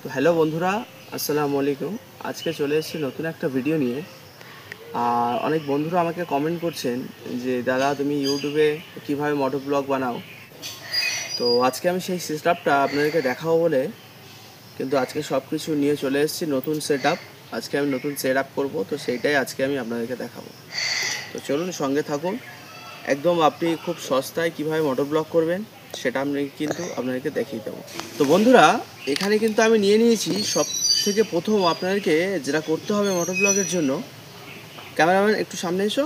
তো হ্যালো বন্ধুরা, আসসালামু আলাইকুম। আজকে চলে এসেছি নতুন একটা ভিডিও নিয়ে। আর অনেক বন্ধুরা আমাকে কমেন্ট করছেন যে দাদা তুমি ইউটিউবে কীভাবে মোটর ব্লগ বানাও। তো আজকে আমি সেই সেটআপটা আপনাদেরকে দেখাবো বলে কিন্তু আজকে সব কিছু নিয়ে চলে এসেছি, নতুন সেটআপ। আজকে আমি নতুন সেটআপ করব, তো সেইটাই আজকে আমি আপনাদেরকে দেখাবো। তো চলুন সঙ্গে থাকুন। একদম আপনি খুব সস্তায় কীভাবে মোটর ব্লগ করবেন সেটা আমি কিন্তু আপনাদেরকে দেখিয়ে দেবো। তো বন্ধুরা, এখানে কিন্তু আমি নিয়ে নিয়েছি সব থেকে প্রথম আপনাদেরকে যেটা করতে হবে মোটর ব্লগের জন্য। ক্যামেরাম্যান একটু সামনে এসো।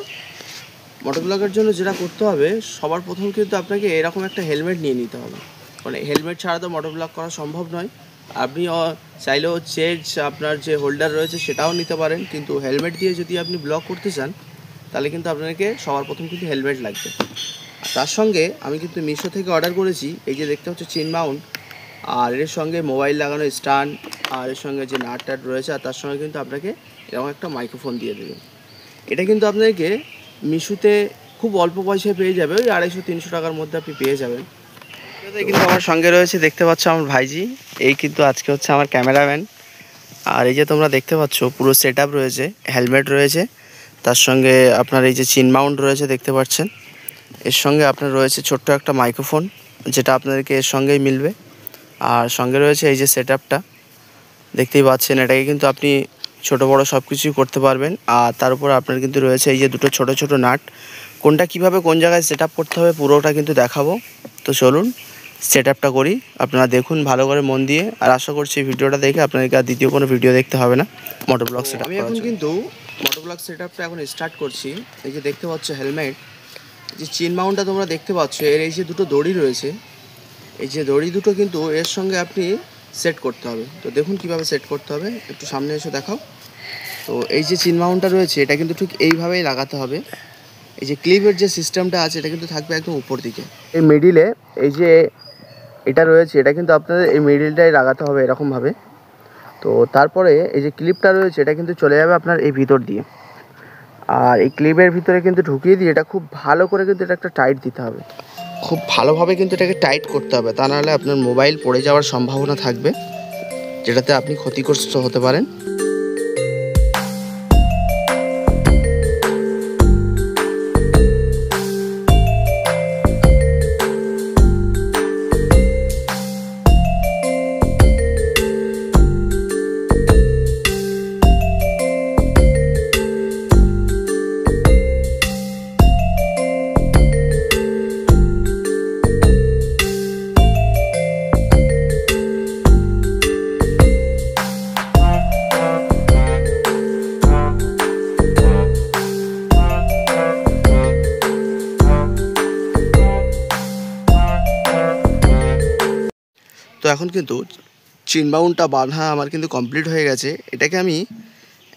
মোটর ব্লগের জন্য যেটা করতে হবে, সবার প্রথম কিন্তু আপনাকে এরকম একটা হেলমেট নিয়ে নিতে হবে। মানে হেলমেট ছাড়া তো মোটর ব্লগ করা সম্ভব নয়। আপনি চাইলেও চেজ আপনার যে হোল্ডার রয়েছে সেটাও নিতে পারেন, কিন্তু হেলমেট দিয়ে যদি আপনি ব্লগ করতে চান তাহলে কিন্তু আপনাকে সবার প্রথম কিন্তু হেলমেট লাগবে। আর তার সঙ্গে আমি কিন্তু মিশো থেকে অর্ডার করেছি, এই যে দেখতে হচ্ছে চেন মাউন্ট, আর এর সঙ্গে মোবাইল লাগানো স্ট্যান্ড, আর এর সঙ্গে যে নাট টাট রয়েছে, আর তার সঙ্গে কিন্তু আপনাকে এরকম একটা মাইক্রোফোন দিয়ে দেবে। এটা কিন্তু আপনাকে মিশোতে খুব অল্প পয়সায় পেয়ে যাবে, ওই 250-300 টাকার মধ্যে আপনি পেয়ে যাবেন। কিন্তু আমার সঙ্গে রয়েছে, দেখতে পাচ্ছ আমার ভাইজি, এই কিন্তু আজকে হচ্ছে আমার ক্যামেরাম্যান। আর এই যে তোমরা দেখতে পাচ্ছ পুরো সেটআপ রয়েছে, হেলমেট রয়েছে, তার সঙ্গে আপনার এই যে চেন মাউন্ট রয়েছে দেখতে পাচ্ছেন। এর সঙ্গে আপনার রয়েছে ছোট্ট একটা মাইক্রোফোন, যেটা আপনাদেরকে এর সঙ্গেই মিলবে। আর সঙ্গে রয়েছে এই যে সেটআপটা দেখতেই পাচ্ছেন, এটাকে কিন্তু আপনি ছোট বড় সব কিছুই করতে পারবেন। আর তার উপর আপনার কিন্তু রয়েছে এই যে দুটো ছোট ছোট নাট, কোনটা কিভাবে কোন জায়গায় সেটআপ করতে হবে পুরোটা কিন্তু দেখাবো। তো চলুন সেটআপটা করি, আপনারা দেখুন ভালো করে মন দিয়ে। আর আশা করছি ভিডিওটা দেখে আপনাদেরকে আর দ্বিতীয় কোনো ভিডিও দেখতে হবে না মোটর ব্লগ সেটআপ। আমি এখন কিন্তু মোটর ব্লগ সেটআপটা এখন স্টার্ট করছি। এই যে দেখতে পাচ্ছ হেলমেট, যে চেন মাউন্টটা তোমরা দেখতে পাচ্ছ, এর এই যে দুটো দড়ি রয়েছে, এই যে দড়ি দুটো কিন্তু এর সঙ্গে আপনি সেট করতে হবে। তো দেখুন কিভাবে সেট করতে হবে, একটু সামনে এসে দেখাও। তো এই যে চেন মাউন্টটা রয়েছে এটা কিন্তু ঠিক এইভাবেই লাগাতে হবে। এই যে ক্লিপের যে সিস্টেমটা আছে এটা কিন্তু থাকবে একদম উপর দিকে। এই মিডিলে এই যে এটা রয়েছে, এটা কিন্তু আপনাদের এই মিডিলটাই লাগাতে হবে এরকমভাবে। তো তারপরে এই যে ক্লিপটা রয়েছে এটা কিন্তু চলে যাবে আপনার এই ভিতর দিয়ে। আর এই ক্লিপের ভিতরে কিন্তু ঢুকিয়ে দিয়ে এটা খুব ভালো করে কিন্তু এটা একটা টাইট দিতে হবে। খুব ভালোভাবে কিন্তু এটাকে টাইট করতে হবে, তা নাহলে আপনার মোবাইল পড়ে যাওয়ার সম্ভাবনা থাকবে, যেটাতে আপনি ক্ষতিগ্রস্ত হতে পারেন। তো এখন কিন্তু চেন মাউন্টটা বাঁধা আমার কিন্তু কমপ্লিট হয়ে গেছে। এটাকে আমি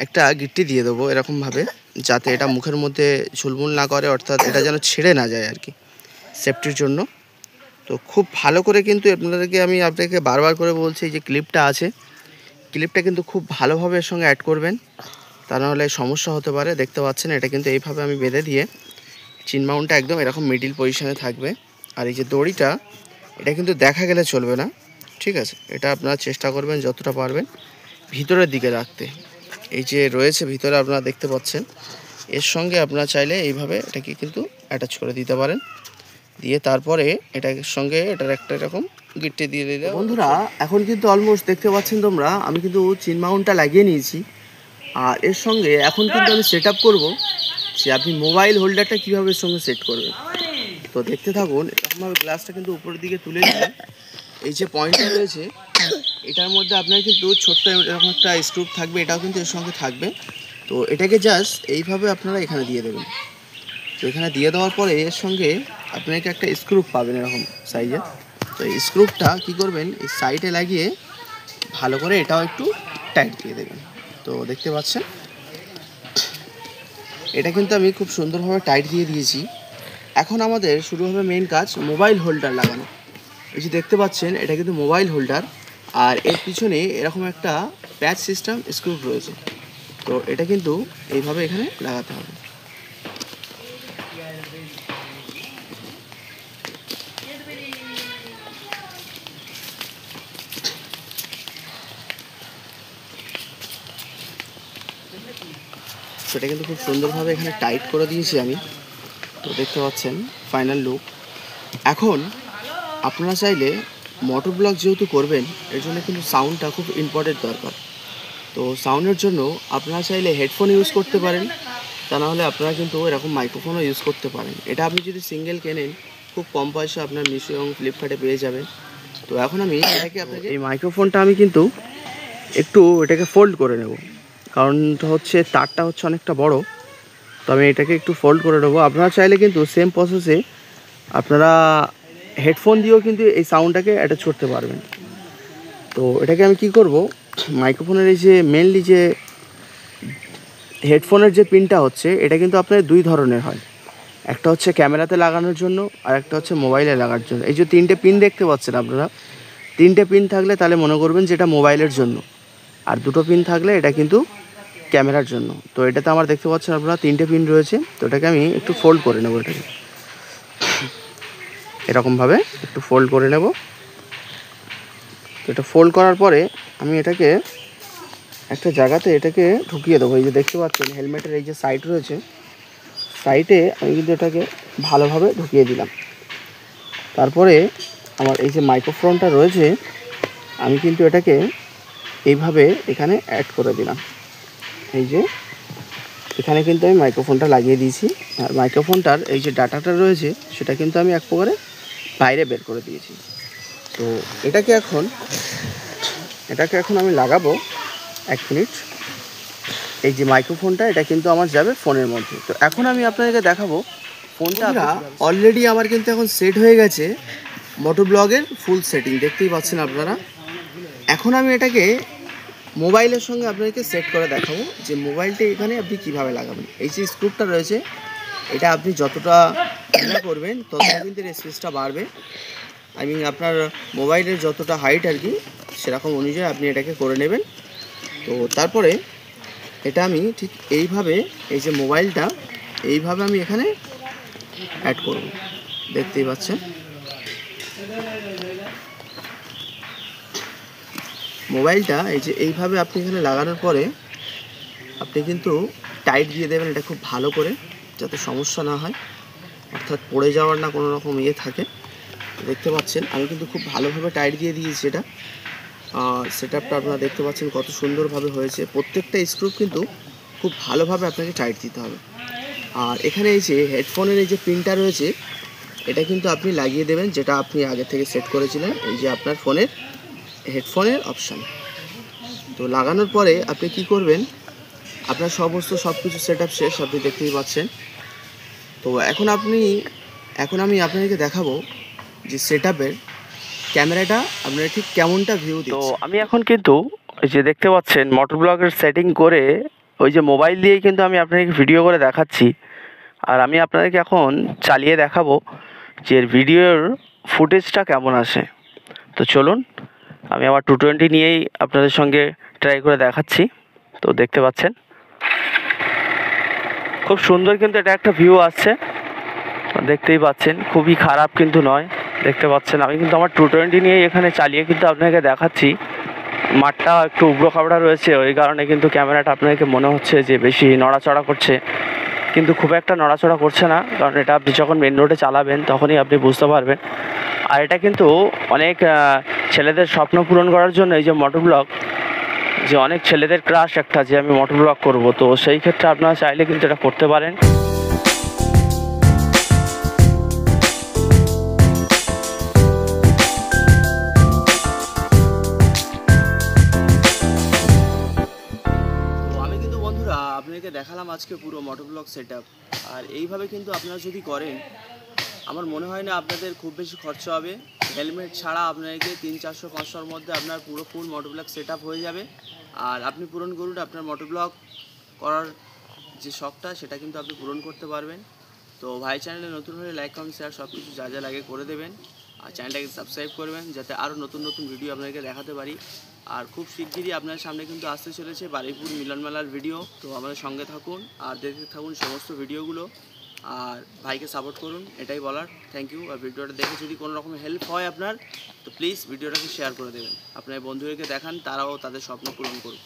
একটা গিট্টি দিয়ে দেবো এরকমভাবে, যাতে এটা মুখের মধ্যে ঝুলমুল না করে, অর্থাৎ এটা যেন ছেড়ে না যায় আর কি, সেফটির জন্য। তো খুব ভালো করে কিন্তু আপনাকে বারবার করে বলছি, যে ক্লিপটা আছে, ক্লিপটা কিন্তু খুব ভালোভাবে এর সঙ্গে অ্যাড করবেন, তা নাহলে সমস্যা হতে পারে। দেখতে পাচ্ছেন এটা কিন্তু এইভাবে আমি বেঁধে দিয়ে চেন মাউন্টটা একদম এরকম মিডিল পজিশানে থাকবে। আর এই যে দড়িটা, এটা কিন্তু দেখা গেলে চলবে না, ঠিক আছে? এটা আপনারা চেষ্টা করবেন যতটা পারবেন ভিতরের দিকে রাখতে। এই যে রয়েছে ভিতরে আপনারা দেখতে পাচ্ছেন, এর সঙ্গে আপনারা চাইলে এইভাবে এটাকে কিন্তু অ্যাটাচ করে দিতে পারেন, দিয়ে তারপরে এটার সঙ্গে এটার একটা এরকম গিট্টি দিয়ে দিলে। বন্ধুরা, এখন কিন্তু অলমোস্ট দেখতে পাচ্ছেন তোমরা, আমি কিন্তু চেন মাউন্টটা লাগিয়ে নিয়েছি। আর এর সঙ্গে এখন কিন্তু আমি সেট আপ করবো যে আপনি মোবাইল হোল্ডারটা কীভাবে এর সঙ্গে সেট করবেন। তো দেখতে থাকুন। এরকমভাবে গ্লাসটা কিন্তু উপরের দিকে তুলে নিয়ে এই যে পয়েন্টটা রয়েছে এটার মধ্যে আপনার কিন্তু ছোট্ট এরকম একটা স্ক্রু থাকবে, এটাও কিন্তু এর সঙ্গে থাকবে। তো এটাকে জাস্ট এইভাবে আপনারা এখানে দিয়ে দেবেন। তো এখানে দিয়ে দেওয়ার পরে এর সঙ্গে আপনাকে একটা স্ক্রু পাবেন এরকম সাইজে। তো এই স্ক্রুটা কী করবেন, এই সাইডে লাগিয়ে ভালো করে এটাও একটু টাইট দিয়ে দেবেন। তো দেখতে পাচ্ছেন এটা কিন্তু আমি খুব সুন্দরভাবে টাইট দিয়ে দিয়েছি। এখন আমাদের শুরু হবে মেইন কাজ, মোবাইল হোল্ডার লাগানো। এই যে দেখতে পাচ্ছেন এটা কিন্তু মোবাইল হোল্ডার, আর এর পিছনে এরকম একটা প্যাচ সিস্টেম স্ক্রু রয়েছে। তো এটা কিন্তু এইভাবে এখানে লাগাতে হবে। সেটা কিন্তু খুব সুন্দরভাবে এখানে টাইট করে দিয়েছি আমি। তো দেখতে পাচ্ছেন ফাইনাল লুক। এখন আপনারা চাইলে মোটর ব্লগ যেহেতু করবেন, এর জন্য কিন্তু সাউন্ডটা খুব ইম্পর্টেন্ট দরকার। তো সাউন্ডের জন্য আপনারা চাইলে হেডফোন ইউজ করতে পারেন, তা নাহলে আপনারা কিন্তু এরকম মাইক্রোফোনও ইউজ করতে পারেন। এটা আপনি যদি সিঙ্গেল কেনেন খুব কম পয়সা আপনার মিশো এবং ফ্লিপকার্টে পেয়ে যাবেন। তো এখন আমি এটাকে আপনাকে এই মাইক্রোফোনটা আমি কিন্তু একটু এটাকে ফোল্ড করে নেব, কারণটা হচ্ছে তারটা হচ্ছে অনেকটা বড়। তো আমি এটাকে একটু ফোল্ড করে নেবো। আপনারা চাইলে কিন্তু সেম প্রসেসে আপনারা হেডফোন দিয়েও কিন্তু এই সাউন্ডটাকে অ্যাটাচ করতে পারবেন। তো এটাকে আমি কি করব, মাইক্রোফোনের এই যে মেনলি যে হেডফোনের যে পিনটা হচ্ছে, এটা কিন্তু আপনার দুই ধরনের হয়। একটা হচ্ছে ক্যামেরাতে লাগানোর জন্য, আর একটা হচ্ছে মোবাইলে লাগানোর জন্য। এই যে তিনটে পিন দেখতে পাচ্ছেন আপনারা, তিনটে পিন থাকলে তাহলে মনে করবেন যে এটা মোবাইলের জন্য, আর দুটো পিন থাকলে এটা কিন্তু ক্যামেরার জন্য। তো এটাতে আমার দেখতে পাচ্ছেন আপনারা তিনটে পিন রয়েছে। তো এটাকে আমি একটু ফোল্ড করে নেব, এটাকে এরকমভাবে একটু ফোল্ড করে নেব। তো এটা ফোল্ড করার পরে আমি এটাকে একটা জায়গাতে এটাকে ঢুকিয়ে দেবো। এই যে দেখতে পাচ্ছেন হেলমেটের এই যে সাইড রয়েছে, সাইডে আমি কিন্তু এটাকে ভালোভাবে ঢুকিয়ে দিলাম। তারপরে আমার এই যে মাইক্রোফোনটা রয়েছে, আমি কিন্তু এটাকে এইভাবে এখানে অ্যাড করে দিলাম। এই যে এখানে কিন্তু আমি মাইক্রোফোনটা লাগিয়ে দিয়েছি, আর মাইক্রোফোনটার এই যে ডাটাটা রয়েছে সেটা কিন্তু আমি এক প্রকারে বাইরে বের করে দিয়েছি। তো এটাকে এখন আমি লাগাবো 1 মিনিট। এই যে মাইক্রোফোনটা এটা কিন্তু আমার যাবে ফোনের মধ্যে। তো এখন আমি আপনাদেরকে দেখাবো ফোনটা অলরেডি আমার কিন্তু এখন সেট হয়ে গেছে মোটো ব্লগের ফুল সেটিং, দেখতেই পাচ্ছেন আপনারা। এখন আমি এটাকে মোবাইলের সঙ্গে আপনাদেরকে সেট করে দেখাবো যে মোবাইলটা এখানে আপনি কীভাবে লাগাবেন। এই যে স্ক্রুপটা রয়েছে, এটা আপনি যতটা ঢিলা করবেন ততটা কিন্তু এর স্পেসটা বাড়বে। আই মিন আপনার মোবাইলের যতটা হাইট আর কি, সেরকম অনুযায়ী আপনি এটাকে করে নেবেন। তো তারপরে এটা আমি ঠিক এইভাবে, এই যে মোবাইলটা এইভাবে আমি এখানে অ্যাড করব, দেখতেই পাচ্ছেন। মোবাইলটা এই যে এইভাবে আপনি এখানে লাগানোর পরে আপনি কিন্তু টাইট দিয়ে দেবেন এটা খুব ভালো করে, যাতে সমস্যা না হয়, অর্থাৎ পড়ে যাওয়ার না কোনো রকম থাকে। দেখতে পাচ্ছেন আমি কিন্তু খুব ভালোভাবে টাইট দিয়ে দিয়েছি এটা। সেটআপটা আপনারা দেখতে পাচ্ছেন কত সুন্দরভাবে হয়েছে। প্রত্যেকটা স্ক্রু কিন্তু খুব ভালোভাবে আপনাকে টাইট দিতে হবে। আর এখানে এই যে হেডফোনের এই যে পিনটা রয়েছে, এটা কিন্তু আপনি লাগিয়ে দেবেন, যেটা আপনি আগে থেকে সেট করেছিলেন। এই যে আপনার ফোনের হেডফোনের অপশান। তো লাগানোর পরে আপনি কি করবেন, আপনার সব কিছু সেটআপ শেষ, আপনি দেখতেই পাচ্ছেন। তো এখন আমি আপনাদেরকে দেখাবো যে সেটআপের ক্যামেরাটা আপনারা ঠিক কেমনটা ভিউ দিচ্ছে। তো আমি এখন কিন্তু ওই যে দেখতে পাচ্ছেন মোটর ব্লগের সেটিং করে ওই যে মোবাইল দিয়েই কিন্তু আমি আপনাদেরকে ভিডিও করে দেখাচ্ছি। আর আমি আপনাদেরকে এখন চালিয়ে দেখাবো যে এর ভিডিওর ফুটেজটা কেমন আসে। তো চলুন আমি আমার 220 নিয়েই আপনাদের সঙ্গে ট্রাই করে দেখাচ্ছি। তো দেখতে পাচ্ছেন খুব সুন্দর কিন্তু এটা একটা ভিউ আসছে, দেখতেই পাচ্ছেন, খুবই খারাপ কিন্তু নয়। দেখতে পাচ্ছেন আমি কিন্তু আমার 220 নিয়েই এখানে চালিয়ে কিন্তু আপনাকে দেখাচ্ছি। মাঠটা একটু উবড়ো খাবড়া রয়েছে, ওই কারণে কিন্তু ক্যামেরাটা আপনাকে মনে হচ্ছে যে বেশি নড়াচড়া করছে, কিন্তু খুব একটা নড়াচড়া করছে না, কারণ এটা আপনি যখন মেন রোডে চালাবেন তখনই আপনি বুঝতে পারবেন। আর এটা কিন্তু অনেক ছেলেদের স্বপ্ন পূরণ করার জন্য এই যে মোটো ব্লগ, যে অনেক ছেলেদের ক্রাশ একটা যে আমি মোটো ব্লগ করবো, তো সেই ক্ষেত্রে আপনারা চাইলে কিন্তু এটা করতে পারেন। আপনাদেরকে দেখালাম আজকে পুরো মোটো ব্লগ সেটআপ। আর এইভাবে কিন্তু আপনারা যদি করেন, আমার মনে হয় না আপনাদের খুব বেশি খরচা হবে। হেলমেট ছাড়া আপনাদেরকে 300-400-500-র মধ্যে আপনার পুরো ফুল মোটো ব্লগ সেটআপ হয়ে যাবে। আর আপনি পূরণ করুন আপনার মোটো ব্লগ করার যে শখটা, সেটা কিন্তু আপনি পূরণ করতে পারবেন। তো ভাই চ্যানেলে নতুন হলে লাইক কমেন্ট শেয়ার সব কিছু যা যা লাগে করে দেবেন। আর চ্যানেলটাকে সাবস্ক্রাইব করবেন, যাতে আরও নতুন নতুন ভিডিও আপনাদেরকে দেখাতে পারি। আর খুব শিগগিরই আপনার সামনে কিন্তু আসতে চলেছে বারুইপুর মিলন মেলার ভিডিও। তো আমাদের সঙ্গে থাকুন আর দেখতে থাকুন সমস্ত ভিডিওগুলো, আর ভাইকে সাপোর্ট করুন, এটাই বলার। Thank you. আর ভিডিওটা দেখে যদি কোনো রকম হেল্প হয় আপনার, তো প্লিজ ভিডিওটাকে শেয়ার করে দেবেন, আপনার বন্ধুদেরকে দেখান, তারাও তাদের স্বপ্ন পূরণ করুন।